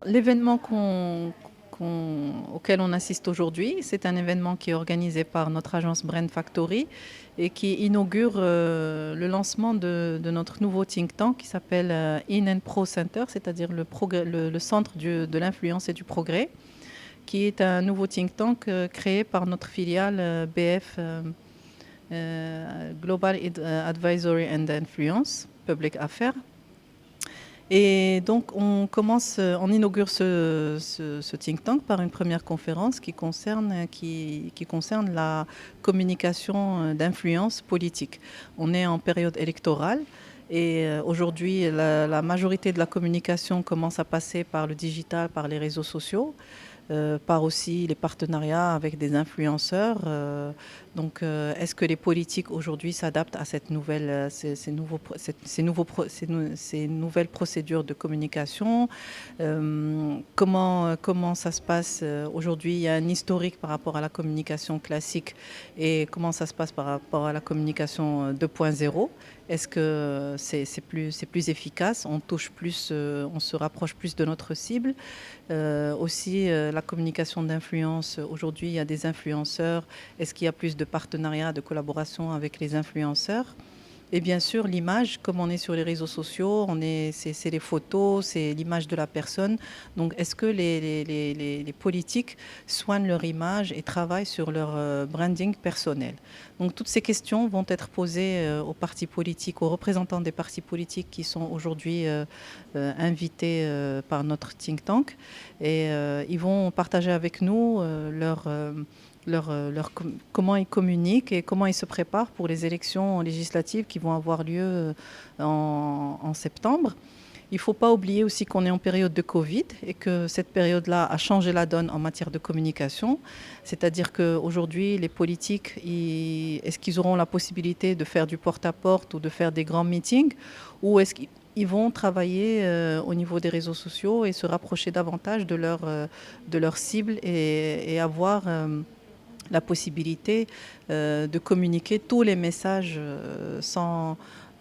L'événement auquel on assiste aujourd'hui, c'est un événement qui est organisé par notre agence Brain Factory et qui inaugure le lancement de notre nouveau think tank qui s'appelle In Pro Center, c'est-à-dire le centre de l'influence et du progrès, qui est un nouveau think tank créé par notre filiale BF Global Advisory and Influence, Public Affairs. Et donc, on inaugure ce think tank par une première conférence qui concerne la communication d'influence politique. On est en période électorale et aujourd'hui, la majorité de la communication commence à passer par le digital, par les réseaux sociaux. Par aussi les partenariats avec des influenceurs. Est-ce que les politiques aujourd'hui s'adaptent à cette nouvelle, ces nouvelles procédures de communication? Comment ça se passe aujourd'hui? Il y a un historique par rapport à la communication classique et comment ça se passe par rapport à la communication 2.0. Est-ce que c'est plus efficace? On touche plus, on se rapproche plus de notre cible. Aussi, la communication d'influence. Aujourd'hui, il y a des influenceurs. Est-ce qu'il y a plus de partenariats, de collaboration avec les influenceurs? Et bien sûr, l'image, comme on est sur les réseaux sociaux, c'est les photos, c'est l'image de la personne. Donc, est-ce que les politiques soignent leur image et travaillent sur leur branding personnel? Donc, toutes ces questions vont être posées aux partis politiques, aux représentants des partis politiques qui sont aujourd'hui invités par notre think tank. Et ils vont partager avec nous comment ils communiquent et comment ils se préparent pour les élections législatives qui vont avoir lieu en septembre. Il ne faut pas oublier aussi qu'on est en période de Covid et que cette période-là a changé la donne en matière de communication. C'est-à-dire qu'aujourd'hui, les politiques, est-ce qu'ils auront la possibilité de faire du porte-à-porte ou de faire des grands meetings, ou est-ce qu'ils vont travailler au niveau des réseaux sociaux et se rapprocher davantage de leur cible et avoir la possibilité de communiquer tous les messages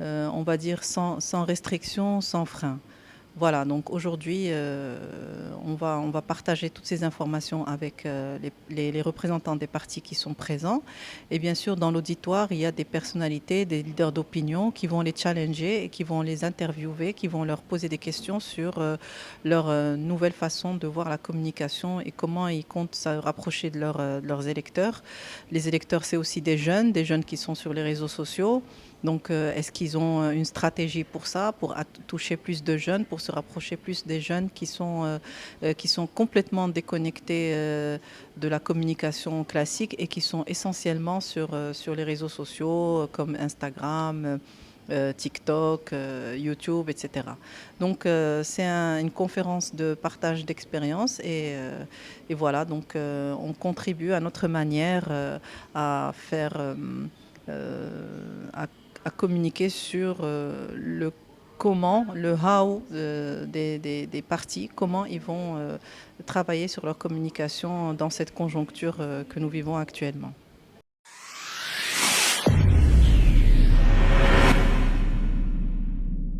on va dire, sans restriction, sans frein. Voilà, donc aujourd'hui, on va partager toutes ces informations avec les représentants des partis qui sont présents. Et bien sûr, dans l'auditoire, il y a des personnalités, des leaders d'opinion qui vont les challenger et qui vont les interviewer, qui vont leur poser des questions sur leur nouvelle façon de voir la communication et comment ils comptent se rapprocher de leurs électeurs. Les électeurs, c'est aussi des jeunes qui sont sur les réseaux sociaux. Donc, est-ce qu'ils ont une stratégie pour ça, pour toucher plus de jeunes, pour se rapprocher plus des jeunes qui sont complètement déconnectés de la communication classique et qui sont essentiellement sur les réseaux sociaux comme Instagram, TikTok, YouTube, etc. Donc, c'est une conférence de partage d'expérience et voilà, donc on contribue à notre manière à faire... à communiquer sur le comment, le how des partis, comment ils vont travailler sur leur communication dans cette conjoncture que nous vivons actuellement.